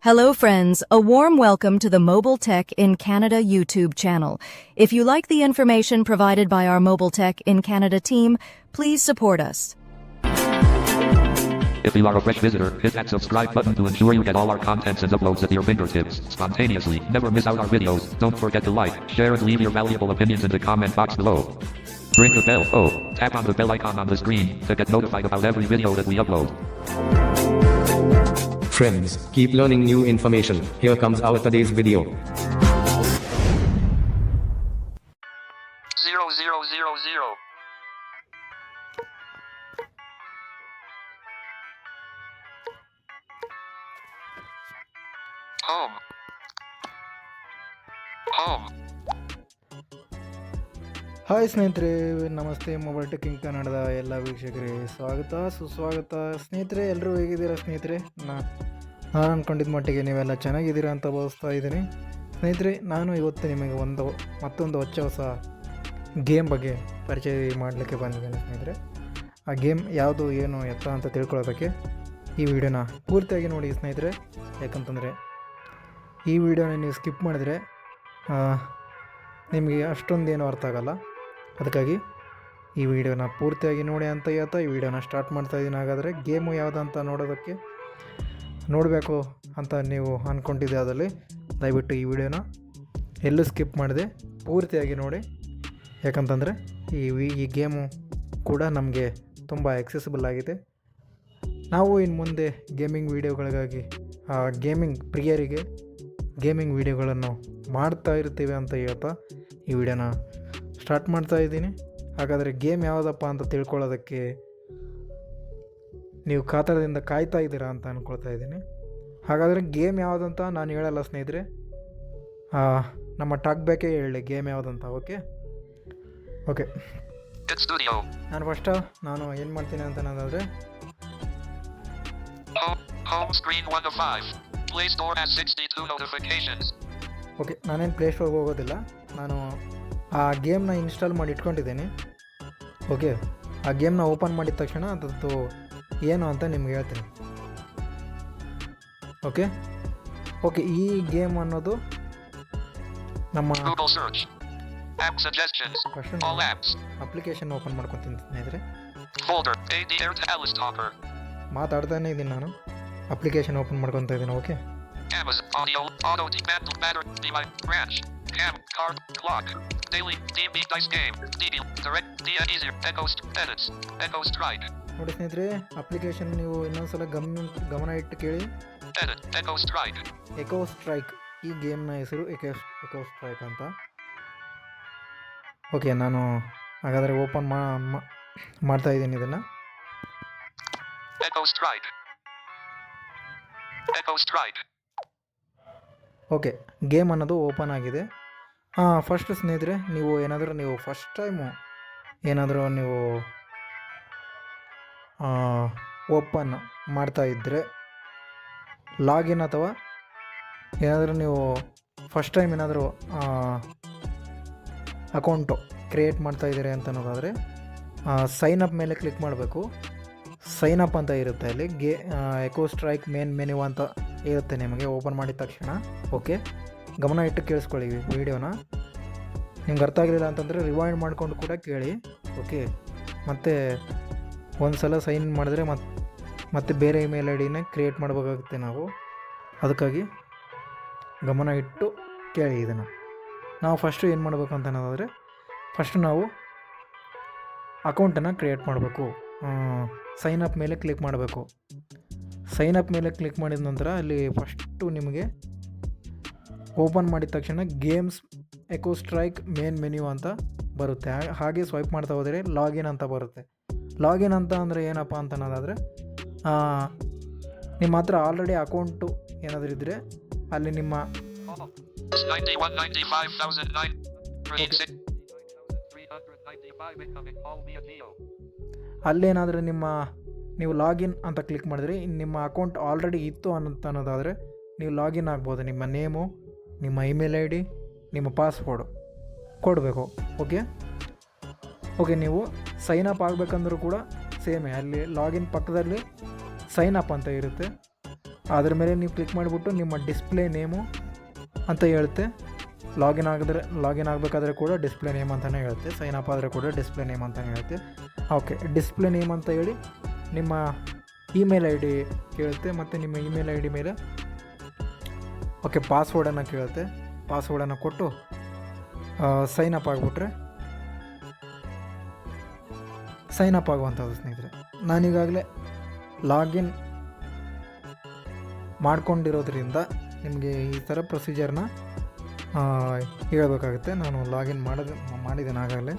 Hello friends, a warm welcome to the Mobile Tech in Canada YouTube channel. If you like the information provided by our Mobile Tech in Canada team, please support us. If you are a fresh visitor, hit that subscribe button to ensure you get all our contents and uploads at your fingertips, spontaneously. Never miss out our videos. Don't forget to like, share and leave your valuable opinions in the comment box below. Ring the bell. Tap on the bell icon on the screen to get notified about every video that we upload. Friends, keep learning new information. Here comes our today's video. 0000. Home. Hi ಸ್ನೇಹಿತರೆ, ನಮಸ್ತೆ. Mobile tech in ಕನ್ನಡದ ಎಲ್ಲ ವೀಕ್ಷಕರೇ ಸ್ವಾಗತ ಸುಸ್ವಾಗತ. ಸ್ನೇಹಿತರೆ, ಎಲ್ಲರೂ ಹೇಗಿದ್ದೀರಾ ಸ್ನೇಹಿತರೆ? ನಾನು ಅಂದ್ಕೊಂಡಿದ್ದ ಮಟ್ಟಿಗೆ ನೀವೆಲ್ಲ ಚೆನ್ನಾಗಿದ್ದೀರಾ ಅಂತ ಭಾವಿಸ್ತಾ ಇದ್ದೀನಿ. ಸ್ನೇಹಿತರೆ, ನಾನು ಇವತ್ತು ನಿಮಗೆ ಮತ್ತೊಂದು ಹೊಸ ಗೇಮ್ ಬಗ್ಗೆ ಪರಿಚಯ ಮಾಡಲಿಕ್ಕೆ ಬಂದಿದ್ದೇನೆ ಸ್ನೇಹಿತರೆ. ಆ ಗೇಮ್ ಯಾವುದು, ಏನು, ಎತ್ತ ಅಂತ ತಿಳ್ಕೊಳ್ಳೋದಕ್ಕೆ ಈ ವಿಡಿಯೋನ ಪೂರ್ತಿಯಾಗಿ ನೋಡಿ ಸ್ನೇಹಿತರೆ. ಯಾಕಂತಂದರೆ ಈ ವಿಡಿಯೋನ ನೀವು ಸ್ಕಿಪ್ ಮಾಡಿದರೆ ನಿಮಗೆ ಅಷ್ಟೊಂದೇನು ಅರ್ಥ ಆಗೋಲ್ಲ. ಅದಕ್ಕಾಗಿ ಈ ವಿಡಿಯೋನ ಪೂರ್ತಿಯಾಗಿ ನೋಡಿ ಅಂತ ಹೇಳ್ತಾ ಈ ವಿಡಿಯೋನ ಸ್ಟಾರ್ಟ್ ಮಾಡ್ತಾಯಿದ್ದೀನಿ. ಹಾಗಾದರೆ ಗೇಮು ಯಾವುದಂತ ನೋಡಬೇಕು ಅಂತ ನೀವು ಅಂದ್ಕೊಂಡಿದ್ದೆ ಅದರಲ್ಲಿ ದಯವಿಟ್ಟು ಈ ವಿಡಿಯೋನ ಎಲ್ಲೂ ಸ್ಕಿಪ್ ಮಾಡಿದೆ ಪೂರ್ತಿಯಾಗಿ ನೋಡಿ. ಯಾಕಂತಂದರೆ ಈ ಗೇಮು ಕೂಡ ನಮಗೆ ತುಂಬ ಎಕ್ಸೆಸಿಬಲ್ ಆಗಿದೆ. ನಾವು ಇನ್ನು ಮುಂದೆ ಗೇಮಿಂಗ್ ವೀಡಿಯೋಗಳಿಗಾಗಿ ಗೇಮಿಂಗ್ ಪ್ರಿಯರಿಗೆ ಗೇಮಿಂಗ್ ವೀಡಿಯೋಗಳನ್ನು ಮಾಡ್ತಾ ಇರ್ತೀವಿ ಅಂತ ಹೇಳ್ತಾ ಈ ವಿಡಿಯೋನ ಸ್ಟಾರ್ಟ್ ಮಾಡ್ತಾ ಇದ್ದೀನಿ. ಹಾಗಾದರೆ ಗೇಮ್ ಯಾವುದಪ್ಪ ಅಂತ ತಿಳ್ಕೊಳ್ಳೋದಕ್ಕೆ ನೀವು ಕಾತರದಿಂದ ಕಾಯ್ತಾ ಇದ್ದೀರಾ ಅಂತ ಅಂದ್ಕೊಳ್ತಾ ಇದ್ದೀನಿ. ಹಾಗಾದರೆ ಗೇಮ್ ಯಾವುದಂತ ನಾನು ಹೇಳಲ್ಲ ಸ್ನೇಹಿತರೆ, ನಮ್ಮ ಟಾಕ್ ಬೇಕೇ ಹೇಳಿ ಗೇಮ್ ಯಾವುದಂತ. ಓಕೆ ನಾನು ಏನು ಮಾಡ್ತೀನಿ ಅಂತ ಅನ್ನೋದಾದರೆ, ಓಕೆ, ನಾನೇನು ಪ್ಲೇಸ್ಟೋರ್ಗೆ ಹೋಗೋದಿಲ್ಲ. ನಾನು ಆ ಗೇಮ್ನ ಇನ್ಸ್ಟಾಲ್ ಮಾಡಿ ಇಟ್ಕೊಂಡಿದ್ದೀನಿ. ಓಕೆ, ಆ ಗೇಮ್ನ ಓಪನ್ ಮಾಡಿದ ತಕ್ಷಣ ಅದರದ್ದು ಏನು ಅಂತ ನಿಮ್ಗೆ ಹೇಳ್ತೀನಿ. ಓಕೆ, ಈ ಗೇಮ್ ಅನ್ನೋದು ನಮ್ಮ ಅಪ್ಲಿಕೇಶನ್ ಓಪನ್ ಮಾಡ್ಕೊತೀನಿ ಸ್ನೇಹಿತರೆ. ಮಾತಾಡ್ತಾನೆ ಇದ್ದೀನಿ ನಾನು, ಅಪ್ಲಿಕೇಶನ್ ಓಪನ್ ಮಾಡ್ಕೊತಾ ಇದ್ದೀನಿ. Okay, Amazon Audio, Auto Battle Matter, Device Branch, Cam, Card, Clock, Daily, DB Dice Game, DB, Direct, DA Easier, Edits, Echo Strike. ನೋಡಿ ಸ್ನೇಹಿತರೆ, ಅಪ್ಲಿಕೇಶನ್ ನೀವು ಇನ್ನೊಂದ್ಸಲ ಗಮನ ಇಟ್ಟು ಕೇಳಿ. Echo ಸ್ಟ್ರೈಕ್, ಈ ಗೇಮ್ನ ಹೆಸರು ಎಕೋ ಸ್ಟ್ರೈಕ್ ಅಂತ. ಓಕೆ, ನಾನು ಹಾಗಾದರೆ ಓಪನ್ ಮಾಡ್ತಾ ಇದ್ದೀನಿ ಇದನ್ನು. Echo Strike. ಓಕೆ, ಗೇಮ್ ಅನ್ನೋದು ಓಪನ್ ಆಗಿದೆ. ಫಸ್ಟ್ ಸ್ನೇಹಿತರೆ, ನೀವು ಫಸ್ಟ್ ಟೈಮು ಏನಾದರೂ ನೀವು ಓಪನ್ ಮಾಡ್ತಾ ಇದ್ದರೆ ಲಾಗಿನ್ ಅಥವಾ ಏನಾದರೂ ನೀವು ಫಸ್ಟ್ ಟೈಮ್ ಏನಾದರೂ ಅಕೌಂಟು ಕ್ರಿಯೇಟ್ ಮಾಡ್ತಾ ಇದ್ದೀರಿ ಅಂತ ಅನ್ನೋದಾದರೆ ಸೈನ್ ಅಪ್ ಮೇಲೆ ಕ್ಲಿಕ್ ಮಾಡಬೇಕು. ಸೈನ್ ಅಪ್ ಅಂತ ಇರುತ್ತೆ ಅಲ್ಲಿ. ಎಕೋ ಸ್ಟ್ರೈಕ್ ಮೇನ್ ಮೆನ್ಯೂ ಅಂತ ಇರುತ್ತೆ ನಿಮಗೆ ಓಪನ್ ಮಾಡಿದ ತಕ್ಷಣ. ಓಕೆ, ಗಮನ ಇಟ್ಟು ಕೇಳಿಸ್ಕೊಳ್ಳಿ ವಿಡಿಯೋನ. ನಿಮ್ಗೆ ಅರ್ಥ ಆಗಲಿಲ್ಲ ಅಂತಂದರೆ ರಿವೈಂಡ್ ಮಾಡಿಕೊಂಡು ಕೂಡ ಕೇಳಿ. ಓಕೆ, ಮತ್ತು ಒಂದು ಸಲ ಸೈನ್ ಮಾಡಿದ್ರೆ ಮತ್ತೆ ಬೇರೆ ಇಮೇಲ್ ಐ ಡಿನ ಕ್ರಿಯೇಟ್ ಮಾಡಬೇಕಾಗುತ್ತೆ ನಾವು. ಅದಕ್ಕಾಗಿ ಗಮನ ಇಟ್ಟು ಕೇಳಿ ಇದನ್ನು. ನಾವು ಫಸ್ಟು ಏನು ಮಾಡಬೇಕು ಅಂತ ಅನ್ನೋದಾದರೆ, ಫಸ್ಟು ನಾವು ಅಕೌಂಟನ್ನು ಕ್ರಿಯೇಟ್ ಮಾಡಬೇಕು. ಸೈನ್ ಅಪ್ ಮೇಲೆ ಕ್ಲಿಕ್ ಮಾಡಬೇಕು. ಸೈನ್ ಅಪ್ ಮೇಲೆ ಕ್ಲಿಕ್ ಮಾಡಿದ ನಂತರ ಅಲ್ಲಿ ಫಸ್ಟು ನಿಮಗೆ ಓಪನ್ ಮಾಡಿದ ತಕ್ಷಣ games echo strike main menu ಅಂತ ಬರುತ್ತೆ. ಹಾಗೆ ಸ್ವೈಪ್ ಮಾಡ್ತಾ ಹೋದರೆ ಲಾಗಿನ್ ಅಂತ ಬರುತ್ತೆ. ಲಾಗಿನ್ ಅಂತ ಅಂದರೆ ಏನಪ್ಪ ಅಂತ ಅನ್ನೋದಾದರೆ, ನಿಮ್ಮ ಹತ್ರ ಆಲ್ರೆಡಿ ಅಕೌಂಟು ಏನಾದರೂ ಇದ್ದರೆ ಅಲ್ಲಿ ನಿಮ್ಮ ಅಲ್ಲೇನಾದರೂ ನೀವು ಲಾಗಿನ್ ಅಂತ ಕ್ಲಿಕ್ ಮಾಡಿದ್ರೆ ನಿಮ್ಮ ಅಕೌಂಟ್ ಆಲ್ರೆಡಿ ಇತ್ತು ಅನ್ನೋದಾದರೆ ನೀವು ಲಾಗಿನ್ ಆಗ್ಬೋದು. ನಿಮ್ಮ ನೇಮು, ನಿಮ್ಮ ಇಮೇಲ್ ಐ ಡಿ, ನಿಮ್ಮ ಪಾಸ್ವರ್ಡು ಕೊಡಬೇಕು. ಓಕೆ, ನೀವು ಸೈನ್ ಅಪ್ ಆಗಬೇಕಂದ್ರೂ ಕೂಡ ಸೇಮೇ ಅಲ್ಲಿ ಲಾಗಿನ್ ಪಕ್ಕದಲ್ಲಿ ಸೈನ್ ಅಪ್ ಅಂತ ಇರುತ್ತೆ. ಅದ್ರ ಮೇಲೆ ನೀವು ಕ್ಲಿಕ್ ಮಾಡಿಬಿಟ್ಟು ನಿಮ್ಮ ಡಿಸ್ಪ್ಲೇ ನೇಮು ಅಂತ ಹೇಳುತ್ತೆ. ಲಾಗಿನ್ ಆಗಬೇಕಾದ್ರೆ ಕೂಡ ಡಿಸ್ಪ್ಲೇ ನೇಮ್ ಅಂತಲೇ ಹೇಳುತ್ತೆ. ಸೈನ್ ಅಪ್ ಆದರೆ ಕೂಡ ಡಿಸ್ಪ್ಲೇ ನೇಮ್ ಅಂತಲೇ ಹೇಳುತ್ತೆ. ಓಕೆ, ಡಿಸ್ಪ್ಲೇ ನೇಮ್ ಅಂತ ಹೇಳಿ ನಿಮ್ಮ ಇಮೇಲ್ ಐ ಡಿ ಕೇಳುತ್ತೆ. ಮತ್ತು ನಿಮ್ಮ ಇಮೇಲ್ ಐ ಡಿ ಮೇಲೆ ಓಕೆ ಪಾಸ್ವರ್ಡನ್ನು ಕೇಳುತ್ತೆ. ಪಾಸ್ವರ್ಡನ್ನು ಕೊಟ್ಟು ಸೈನ್ ಅಪ್ ಆಗಿಬಿಟ್ರೆ ಸೈನ್ ಅಪ್ ಆಗುವಂಥದ್ದು ಸ್ನೇಹಿತರೆ. ನಾನೀಗಾಗಲೇ ಲಾಗಿನ್ ಮಾಡ್ಕೊಂಡಿರೋದ್ರಿಂದ ನಿಮಗೆ ಈ ಥರ ಪ್ರೊಸೀಜರ್ನ ಹೇಳಬೇಕಾಗುತ್ತೆ. ನಾನು ಲಾಗಿನ್ ಮಾಡಿದ್ದೇನೆ, ಆಗಾಗಲೇ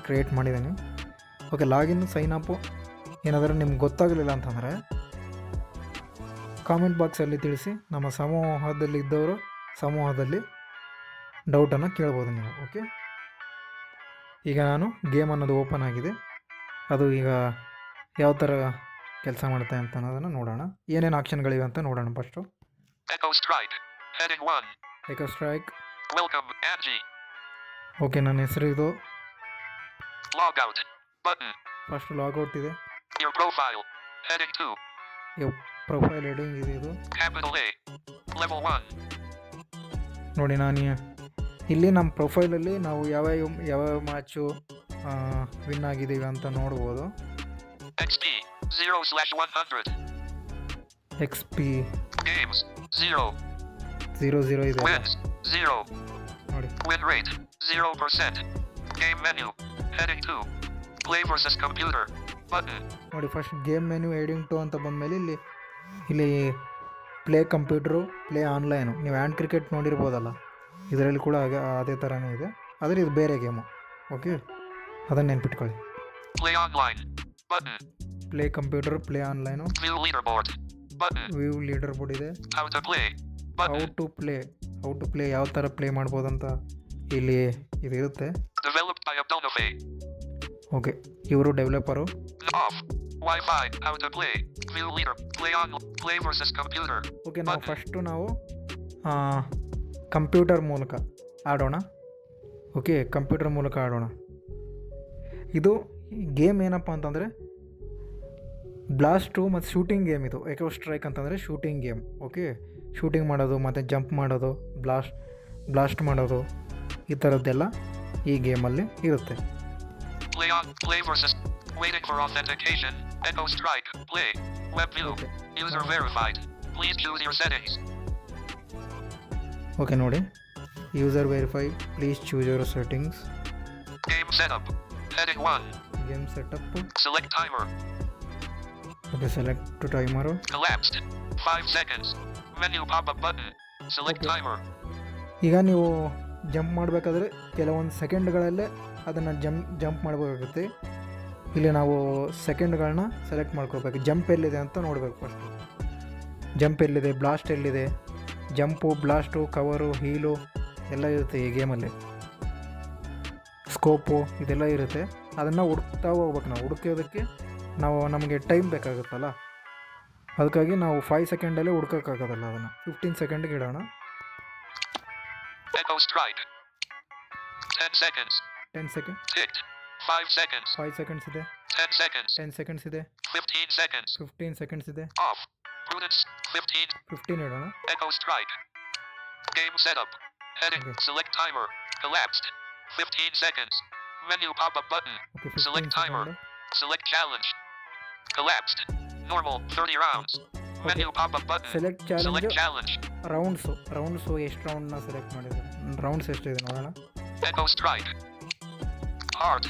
ಕ್ರಿಯೇಟ್ ಮಾಡಿದ್ದೀನಿ. ಓಕೆ, ಲಾಗಿನ್ ಸೈನ್ ಅಪ್ಪು ಏನಾದರೂ ನಿಮ್ಗೆ ಗೊತ್ತಾಗಲಿಲ್ಲ ಅಂತಂದರೆ ಕಾಮೆಂಟ್ ಬಾಕ್ಸಲ್ಲಿ ತಿಳಿಸಿ. ನಮ್ಮ ಸಮೂಹದಲ್ಲಿ ಡೌಟನ್ನು ಕೇಳ್ಬೋದು ನೀವು. ಓಕೆ, ಈಗ ನಾನು ಗೇಮ್ ಅನ್ನೋದು ಓಪನ್ ಆಗಿದೆ. ಅದು ಈಗ ಯಾವ ಥರ ಕೆಲಸ ಮಾಡುತ್ತೆ ಅಂತ ಅನ್ನೋದನ್ನು ನೋಡೋಣ. ಏನೇನು ಆಪ್ಷನ್ಗಳಿವೆ ಅಂತ ನೋಡೋಣ. First Echo Strike, Heading 1. Echo strike. Welcome, Angie. Okay, ನನ್ನ ಹೆಸರು ಇದು. Log out, button. First logout ಇದೆ. Your profile, Heading 2. Profile heading ಇದೆ ಇದು. Capital A, Level 1. ನೋಡಿ, ನಾನು ಇಲ್ಲಿ ನಮ್ಮ ಪ್ರೊಫೈಲಲ್ಲಿ ನಾವು ಯಾವ ಮ್ಯಾಚು ವಿನ್ ಆಗಿದ್ದೀವಿ ಅಂತ ನೋಡ್ಬೋದು. XP, 0/100. XP Games, 0. 0 ಇದೆ. Wins, 0. ನೋಡಿ, Win rate, 0%. Game menu, Heading 2. Play versus computer, button. ನೋಡಿ, ಫಸ್ಟ್ ಗೇಮ್ ಮೆನ್ಯೂ ಹೆಡಿಂಗ್ 2 ಅಂತ ಬಂದಮೇಲೆ ಇಲ್ಲಿ ಪ್ಲೇ ಕಂಪ್ಯೂಟ್ರು, ಪ್ಲೇ ಆನ್ಲೈನು. ನೀವು ಹ್ಯಾಂಡ್ ಕ್ರಿಕೆಟ್ ನೋಡಿರ್ಬೋದಲ್ಲ, ಇದರಲ್ಲಿ ಕೂಡ ಅದೇ ಥರನೇ ಇದೆ. ಆದರೆ ಇದು ಬೇರೆ ಗೇಮು. ಓಕೆ, ಅದನ್ನು ನೆನ್ಪಿಟ್ಕೊಳ್ಳಿ. Play online, button. Play computer, play online. View leaderboard, button. View leaderboard ಇದೆ. How to play, how button. To play ಯಾವ ಥರ ಪ್ಲೇ ಮಾಡ್ಬೋದಂತ ಇಲ್ಲಿ ಇದು ಇರುತ್ತೆ. Developed by Abdonofay. ಓಕೆ, ಇವರು developer. Off, Wi-Fi, how to play. View leader, play versus computer. Okay, ನಾವು computer ಮೂಲಕ ಆಡೋಣ. ಓಕೆ, ಕಂಪ್ಯೂಟರ್ ಮೂಲಕ ಆಡೋಣ. ಇದು ಗೇಮ್ ಏನಪ್ಪ ಅಂತಂದರೆ ಬ್ಲಾಸ್ಟು ಮತ್ತು ಶೂಟಿಂಗ್ ಗೇಮ್. ಇದು ಎಕೋ ಸ್ಟ್ರೈಕ್ ಅಂತಂದರೆ ಶೂಟಿಂಗ್ ಗೇಮ್. ಓಕೆ, ಶೂಟಿಂಗ್ ಮಾಡೋದು ಮತ್ತು ಜಂಪ್ ಮಾಡೋದು, ಬ್ಲಾಸ್ಟ್ ಮಾಡೋದು, ಈ ಥರದ್ದೆಲ್ಲ ಈ ಗೇಮಲ್ಲಿ ಇರುತ್ತೆ. Play versus, waiting for authentication. Echo Strike, play. Web view, Okay. user verified. Please choose your settings. Okay, ನೋಡಿ, user verify, please choose your settings. Game setup, Heading 1. Game setup. Select timer, okay, select timer. collapsed. 5 seconds. Menu pop-up button. Select Okay. timer. ಈಗ ನೀವು jump ಮಾಡಬೇಕಾದ್ರೆ ಕೆಲವೊಂದು ಸೆಕೆಂಡ್ಗಳಲ್ಲೇ ಅದನ್ನು jump ಮಾಡಬೇಕಾಗುತ್ತೆ. ಇಲ್ಲಿ ನಾವು ಸೆಕೆಂಡ್ಗಳನ್ನ select ಮಾಡ್ಕೋಬೇಕು. ಜಂಪ್ ಎಲ್ಲಿದೆ ಅಂತ ನೋಡಬೇಕು. ಫಸ್ಟು ಜಂಪ್ ಎಲ್ಲಿದೆ, ಬ್ಲಾಸ್ಟ್ ಎಲ್ಲಿದೆ, ಜಂಪು, ಬ್ಲಾಸ್ಟು, ಕವರು, ಹೀಲು ಎಲ್ಲ ಇರುತ್ತೆ ಈ ಗೇಮಲ್ಲಿ. ಸ್ಕೋಪು ಇದೆಲ್ಲ ಇರುತ್ತೆ. ಅದನ್ನು ಹುಡುಕ್ತಾ ಹೋಗ್ಬೇಕು. ನಾವು ಹುಡುಕೋದಕ್ಕೆ ನಮಗೆ ಟೈಮ್ ಬೇಕಾಗುತ್ತಲ್ಲ, ಅದಕ್ಕಾಗಿ ನಾವು 5 ಸೆಕೆಂಡಲ್ಲೇ ಹುಡ್ಕೋಕ್ಕಾಗೋದಲ್ಲ. ಅದನ್ನು 15 ಸೆಕೆಂಡ್ಗೆ ಇಡೋಣ. Echo Strike. 10 seconds. 10 second. Ticked. 5 seconds. 5 seconds ಇದೆ. 10 seconds. 10 ಸೆಕೆಂಡ್ಸ್ ಇದೆ. 15 seconds. 15 ಸೆಕೆಂಡ್ಸ್ ಇದೆ. Off. Prudence. 15. 15 ಇಡೋಣ. Echo Strike. Game setup. Heading. Okay. Select timer. Collapsed. 15 seconds. Menu pop-up button. Okay, 15 Select timer. Second. Select challenge. Collapsed. Normal. 30 rounds. Menu pop-up button. Select Select challenge. challenge. Rounds ಎಷ್ಟು ರೌಂಡ್ನ select ಮಾಡಿದ್ದಾರೆ, rounds ಎಷ್ಟಿದೆ ನೋಡೋಣ. Echo Strike. Hard.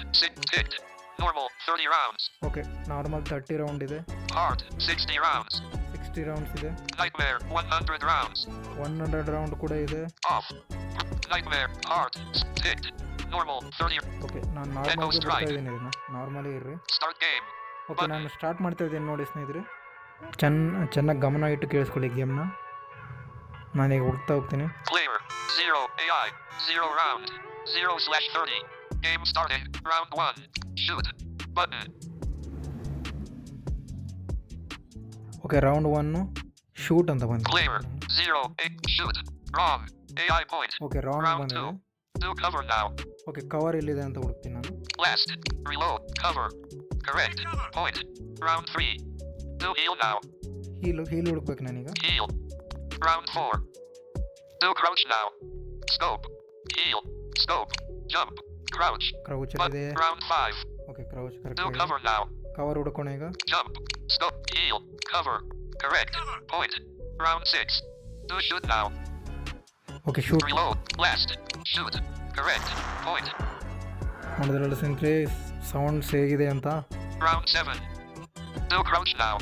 Ticked. Normal. 30 rounds. Okay, normal 30 round ಇದೆ. Hard. 60 rounds. 60 rounds ಇದೆ. Nightmare. 100 rounds. 100 round ಕೂಡ ಇದೆ. Off. Nightmare. Hard. Ticked. Normal. 30. Okay, ನಾನು ನಾರ್ಮಲ್ಗೆ ಬಿಡ್ತಾ ಇದ್ದೀನಿ. ಇದನ್ನು ನಾರ್ಮಲಿ ಇರ್ರಿ. Start game. ಓಕೆ, ನಾನು ಸ್ಟಾರ್ಟ್ ಮಾಡ್ತಾ ಇದ್ದೀನಿ ನೋಡಿ ಸ್ನೇಹಿತರೆ. ಚೆನ್ನಾಗಿ ಗಮನ ಇಟ್ಟು ಕೇಳಿಸ್ಕೊಳ್ಳಿ ಗೇಮ್ನ. ನಾನೀಗ ಹುಡುಕ್ತಾ ಹೋಗ್ತೀನಿ. Player. 0. AI. 0 round. 0/30. Game started. Round 1. Shoot. Button. Okay, round 1 shoot ಅಂತ ಬಂದಿದೆ. Player. 0. Shoot. Wrong. AI point. Okay, round Round ಬಂದಿದೆ. 2. Do cover now. Okay, cover ಎಲ್ಲಿದೆ ಅಂತ ಹುಡುಕ್ತೀನಿ ನಾನು. Last. Reload. Cover. Correct. Point. Round 3. Do heal now. Heal ಹುಡುಕ್ಬೇಕು ನಾನೀಗ. Heal. Round 4. Do crouch now. Scope. Heal. Scope. Jump. Crouch. Crouch Button. ಇದೆ. Round 5. Okay crouch Do correct. cover now. Cover ಹುಡ್ಕೋಣ ಈಗ. Jump. Scope. Heal. Cover. Correct. Point. Round 6. Do shoot now. Okay shoot. Reload. Blast. Shoot. Correct. Point. ನೋಡಿದ್ರಲ್ಲ ಸ್ನೇಹಿತರೆ sounds ಹೇಗಿದೆ ಅಂತ. Round 7. Do crouch now.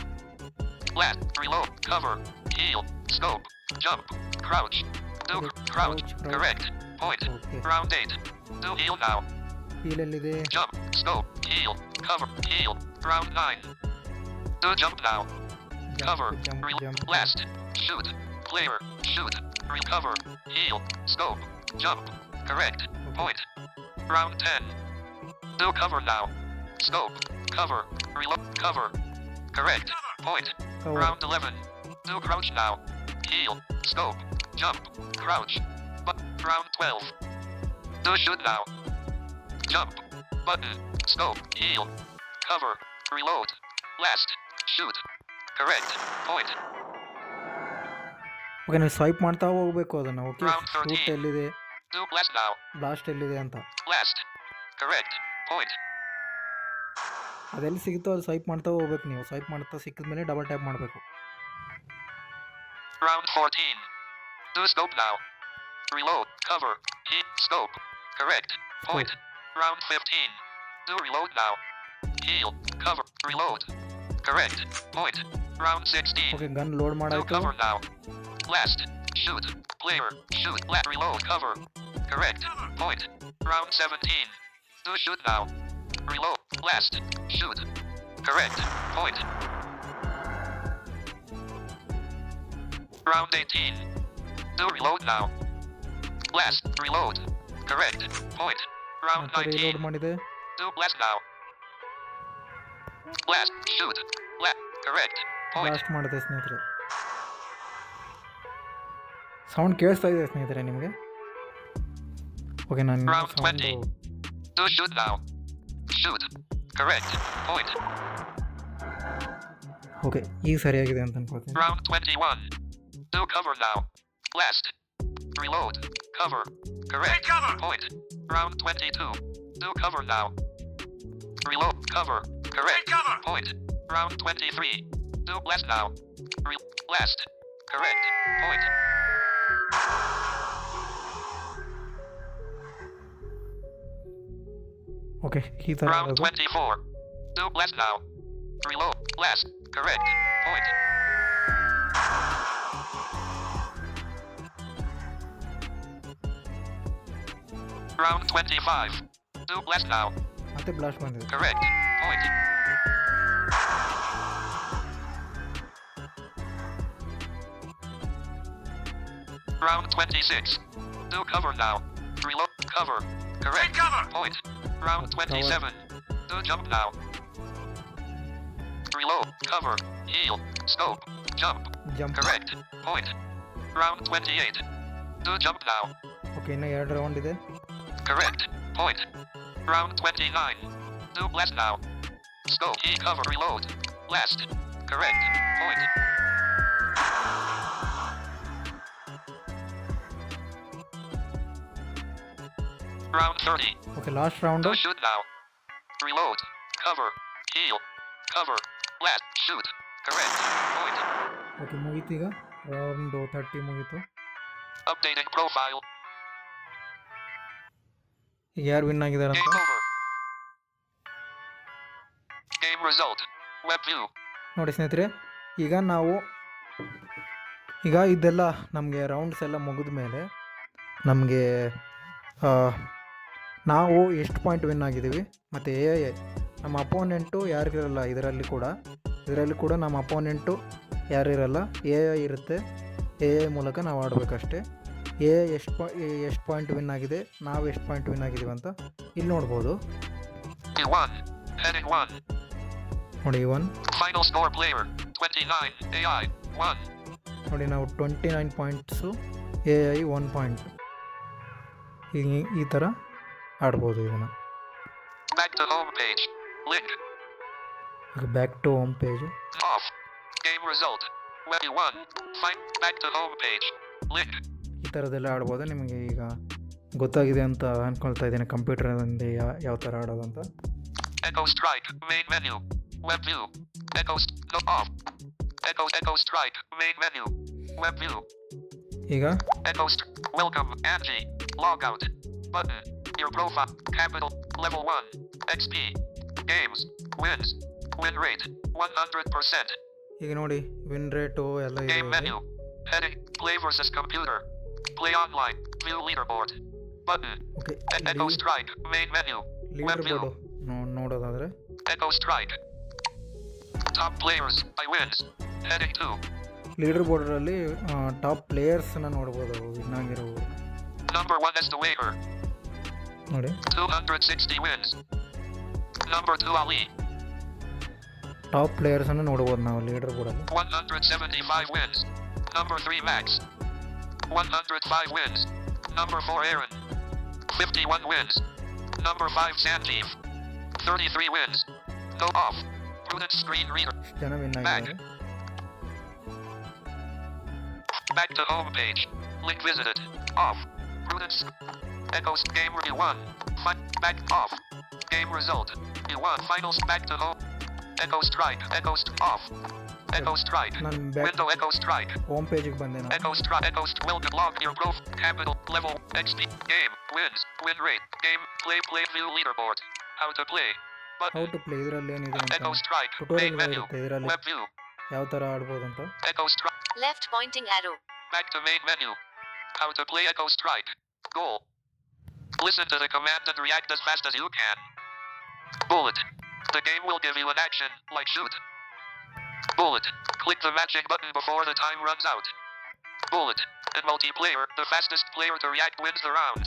Blast. Reload. Cover. Heal. Scope. Jump. Crouch. Do Okay, crouch. crouch. Correct. Point. Okay. Round 8. Do heal now. Heal ಎಲ್ಲಿದೆ? Jump. Scope. Heal. Cover. Heal. Round 9. Do jump now. Cover. Jump jump. Blast. Shoot. Player. Shoot. Recover. Heal. Scope. Jump. Correct. Point. Round 10. Do cover now. Scope. Cover. Reload. Cover. Correct. Point. Cover. Round 11. Do crouch now. Heal. Scope. Jump. Crouch. But round 12. Do shoot now. Jump. Button. Scope. Heal. Cover. Reload. Blast. Shoot. Correct. Point. Okay ನೀವು swipe ಮಾಡ್ತಾ ಹೋಗ್ಬೇಕು ಅದನ್ನು. Okay Round 13. Shoot ಎಲ್ಲಿದೆ, Do blast now. Blast ಎಲ್ಲಿದೆ ಅಂತ. Blast. Correct. Point. ಅದೆಲ್ಲಿ ಸಿಗುತ್ತೋ ಅದು swipe ಮಾಡ್ತಾ ಹೋಗ್ಬೇಕು ನೀವು. ಸ್ವೈಪ್ ಮಾಡ್ತಾ ಸಿಕ್ಕಿದ ಮೇಲೆ ಡಬಲ್ ಟ್ಯಾಪ್ ಮಾಡಬೇಕು. Round 14. Do scope now. Reload. Cover. Heat. Scope. Correct. Point. Round 15. Do reload now. Heal. Cover. Reload. Correct. Point. Round 16. Okay gun load Do ಮಾಡಾಯ್ತು. cover now. Blast. Shoot. Player. Shoot. Reload. Cover. Correct. Point. Round 17. Do shoot now. Reload. Blast. Shoot. Correct. Point. Round 18. Do reload now. Blast. Reload. Correct. Point. Round ಮತ್ತೆ reload 19. ಮಾಡಿದೆ. Do blast now. Blast. Shoot. Correct. Point. Blast ಮಾಡಿದೆ ಸ್ನೇಹಿತರೆ. Sound ಕೇಳಿಸ್ತಾ ಇದೆ ಸ್ನೇಹಿತರೆ ನಿಮಗೆ? Okay ನಾನು Round sound 20. Do shoot now. Shoot. Correct. Point. Okay ಈಗ ಸರಿಯಾಗಿದೆ ಅಂತ ಅನ್ಕೋತೀನಿ. Round 21. Do cover now. Blast. Reload. Cover. Correct. Point. Round 22. Do cover now. Reload. Cover. Correct. Point. Round 23. Do blast now. Blast. Correct. Point. Okay ಈ ಥರ Round ಆಗೋದು. 24. Do blast now. Reload. Blast. Correct. Point. Round 25. Do blast now. ಮತ್ತೆ blast ಬಂದಿದೆ. Correct. Point. Round 26. Do cover now. Reload. Cover. Correct. Point. Round 27. Do jump now. Reload. Cover. Heal. Scope. Jump. Jump. Correct. Point. Round 28. Do jump now. Okay ಇನ್ನು 2 round ಇದೆ. Correct. Point. Round 29. Do blast now. Scope. E cover. Reload. Blast. Correct. Point. Round 30. Okay last round. Do shoot now. Reload. Cover. Heal. Cover. Blast. Shoot. Correct. Point. Okay ಮುಗೀತು ಈಗ. Round 30 ಮುಗೀತು. Updating profile. ಈಗ ಯಾರು win ಆಗಿದ್ದಾರೆ Game ಅಂತ over. Game result. Web view. ನೋಡಿ ಸ್ನೇಹಿತರೆ, ಈಗ ಇದೆಲ್ಲ ನಮಗೆ ರೌಂಡ್ಸ್ ಎಲ್ಲ ಮುಗಿದ ಮೇಲೆ ನಮಗೆ ನಾವು ಎಷ್ಟು ಪಾಯಿಂಟ್ ವಿನ್ ಆಗಿದ್ದೀವಿ ಮತ್ತು ನಮ್ಮ ಅಪೋನೆಂಟು ಯಾರಿರಲ್ಲ ಇದರಲ್ಲಿ ಕೂಡ ನಮ್ಮ ಅಪೋನೆಂಟು ಯಾರಿರಲ್ಲ, ಇರುತ್ತೆ. ಮೂಲಕ ನಾವು ಆಡಬೇಕಷ್ಟೇ. ಎಷ್ಟು ಪಾಯಿಂಟ್ ವಿನ್ ಆಗಿದೆ, ನಾವು ಎಷ್ಟು ಪಾಯಿಂಟ್ ವಿನ್ ಆಗಿದ್ದೀವಿ ಅಂತ ಇಲ್ಲಿ ನೋಡ್ಬೋದು. E1. Heading 1. ನೋಡಿ E1 Final score player 29. AI 1. ನೋಡಿ ನಾವು 29 ಪಾಯಿಂಟ್ಸು, AI 1 ಪಾಯಿಂಟ್. ಈ ಥರ ಆಡ್ಬೋದು ಇದನ್ನು. Back to home page. Link. Back to home page. Off. Game result. Menu 1. Find back to home page. Link. ಈ ಥರದ್ದೆಲ್ಲ ಆಡ್ಬೋದು. ನಿಮಗೆ ಈಗ ಗೊತ್ತಾಗಿದೆ ಅಂತ ಅಂದ್ಕೊಳ್ತಾ ಇದ್ದೀನಿ ಕಂಪ್ಯೂಟರ್ನಲ್ಲಿ ಯಾವ ಥರ ಆಡೋದು ಅಂತ. Echo Strike. Main menu. Web view. No off. Echo Strike. Main menu. Web view. ಈಗ Welcome, Angie. Log out. Button. Your profile. Capital. Level 1. XP. Games. Wins. Win rate. 100%. ಈಗ ನೋಡಿ ವಿನ್ ರೇಟು ಎಲ್ಲ Game menu. Heading. Play versus computer. Play online. View leaderboard. Button. Okay. Echo Strike. Main menu. Web leader view. Board ನೋಡೋದಾದರೆ Echo Strike. Top players. I wins. Heading 2. Leader ಬೋರ್ಡಲ್ಲಿ top ಪ್ಲೇಯರ್ಸ್ನ ನೋಡ್ಬೋದು win ಆಗಿರೋರು. Number 1 is the Waker. ನೋಡಿ 260 wins. Number 2 Ali. Top ಪ್ಲೇಯರ್ಸನ್ನು ನೋಡ್ಬೋದು ನಾವು leader ಬೋರ್ಡಲ್ಲಿ. 175 wins. Number 3 Max. 105 wins. Number 4 Aaron. 51 wins. Number 5 Sanjeev. 33 wins. Go off. Prudent screen reader. ಇಷ್ಟು ಜನ win ಆಗಿದ್ದಾರೆ. Back to home page. Link visited. Off. Prudence. Echoes. Game review 1. Back off. Game result. You won. Finals. Back to home. Echo Strike. Off. Echo Strike. ನಾನು back Window Echo Strike. Home page ಬಂದೆ ನಾನು. Echo Strike. Welcome. Log your growth. Capital. Level. XP. Game. Wins. Win rate. Game. Play. View leaderboard. How to play. How Button. To play ಇದರಲ್ಲಿ ಏನಿದೆ ಅಂತ Echo Strike. Main tutorial menu. ಇರುತ್ತೆ ಇದರಲ್ಲಿ Web view. ಯಾವ ಥರ ಆಡ್ಬೋದು ಅಂತ. Echo Strike. Left pointing arrow. Back to main menu. How to play Echo Strike. Goal. Listen to the command and react as fast as you can. Bullet. The game will give you an action, like shoot. Bullet. Click the matching button before the time runs out. Bullet. In multiplayer, the fastest player to react wins the round.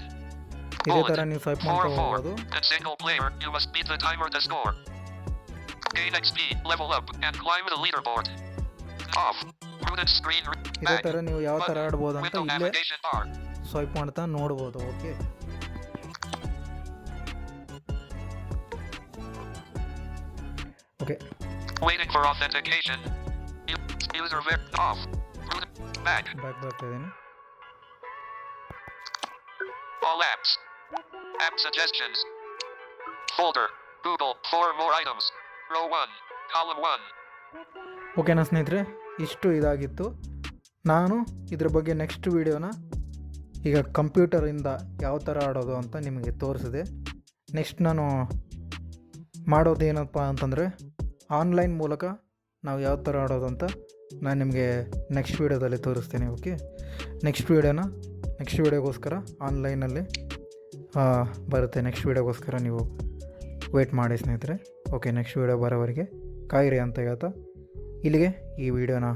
ಇದೇ ಥರ ನೀವು swipe ಮಾಡ್ತಾ 4-4. ಹೋಗ್ಬೋದು. In single player, you must beat the timer to score. Gain XP, level up, and climb the leaderboard. Off. Prudent screen. ಇದೇ ಥರ ನೀವು ಯಾವ ಥರ ಆಡ್ಬೋದು ಅಂತ Window ಇಲ್ಲೇ navigation bar. ಸ್ವೈಪ್ ಮಾಡ್ತಾ ನೋಡ್ಬೋದು. Okay. Okay. Waiting for authentication. User off. Back. Back ಬರ್ತಾ ಇದ್ದೀನಿ. All apps. App suggestions. Folder. Google. 4 more items. Row 1. Column 1. ಓಕೆನಾ ಸ್ನೇಹಿತರೆ, ಇಷ್ಟು ಇದಾಗಿತ್ತು. ನಾನು ಇದ್ರ ಬಗ್ಗೆ ನೆಕ್ಸ್ಟ್ ವೀಡಿಯೋನ ಈಗ ಕಂಪ್ಯೂಟರಿಂದ ಯಾವ ಥರ ಆಡೋದು ಅಂತ ನಿಮಗೆ ತೋರಿಸಿದೆ. ನೆಕ್ಸ್ಟ್ ನಾನು ಮಾಡೋದೇನಪ್ಪ ಅಂತಂದರೆ ಆನ್ಲೈನ್ ಮೂಲಕ ನಾವು ಯಾವ ಥರ ಆಡೋದು ಅಂತ ನಾನು ನಿಮಗೆ ನೆಕ್ಸ್ಟ್ ವೀಡಿಯೋದಲ್ಲಿ ತೋರಿಸ್ತೀನಿ. ಓಕೆ, ನೆಕ್ಸ್ಟ್ ವೀಡಿಯೋಗೋಸ್ಕರ ಆನ್ಲೈನಲ್ಲಿ ಬರುತ್ತೆ. ನೆಕ್ಸ್ಟ್ ವೀಡಿಯೋಗೋಸ್ಕರ ನೀವು ವೇಟ್ ಮಾಡಿ ಸ್ನೇಹಿತರೆ. ಓಕೆ, ನೆಕ್ಸ್ಟ್ ವೀಡಿಯೋ ಬರೋವರೆಗೆ ಕಾಯಿರಿ ಅಂತ ಹೇಳ್ತಾ ಇಲ್ಲಿಗೆ ಈ ವಿಡಿಯೋನ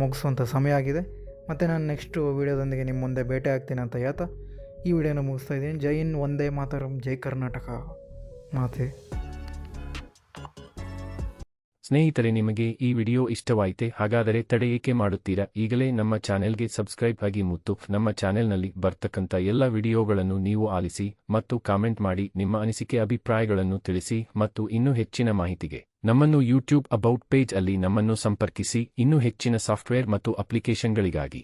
ಮುಗಿಸುವಂಥ ಸಮಯ ಆಗಿದೆ. ಮತ್ತು ನಾನು ನೆಕ್ಸ್ಟ್ ವೀಡಿಯೋದೊಂದಿಗೆ ನಿಮ್ಮ ಮುಂದೆ ಭೇಟಿ ಆಗ್ತೀನಿ ಅಂತ ಹೇಳ್ತಾ ಈ ವಿಡಿಯೋನ ಮುಗಿಸ್ತಾ ಇದ್ದೀನಿ. ಜೈ ಹಿಂದ್, ವಂದೇ ಮಾತರಂ, ಜೈ ಕರ್ನಾಟಕ ಮಾತೆ. ಸ್ನೇಹಿತರೆ, ನಿಮಗೆ ಈ ವಿಡಿಯೋ ಇಷ್ಟವಾಯಿತೆ? ಹಾಗಾದರೆ ತಡೆ ಏಕೆ ಮಾಡುತ್ತೀರಾ? ಈಗಲೇ ನಮ್ಮ ಚಾನೆಲ್ಗೆ ಸಬ್ಸ್ಕ್ರೈಬ್ ಆಗಿ ಮತ್ತು ನಮ್ಮ ಚಾನೆಲ್ನಲ್ಲಿ ಬರ್ತಕ್ಕಂಥ ಎಲ್ಲ ವಿಡಿಯೋಗಳನ್ನು ನೀವು ಆಲಿಸಿ ಮತ್ತು ಕಾಮೆಂಟ್ ಮಾಡಿ ನಿಮ್ಮ ಅನಿಸಿಕೆ ಅಭಿಪ್ರಾಯಗಳನ್ನು ತಿಳಿಸಿ. ಮತ್ತು ಇನ್ನೂ ಹೆಚ್ಚಿನ ಮಾಹಿತಿಗೆ ನಮ್ಮನ್ನು ಯೂಟ್ಯೂಬ್ ಅಬೌಟ್ ಪೇಜ್ ಅಲ್ಲಿ ನಮ್ಮನ್ನು ಸಂಪರ್ಕಿಸಿ. ಇನ್ನೂ ಹೆಚ್ಚಿನ ಸಾಫ್ಟ್ವೇರ್ ಮತ್ತು ಅಪ್ಲಿಕೇಶನ್ಗಳಿಗಾಗಿ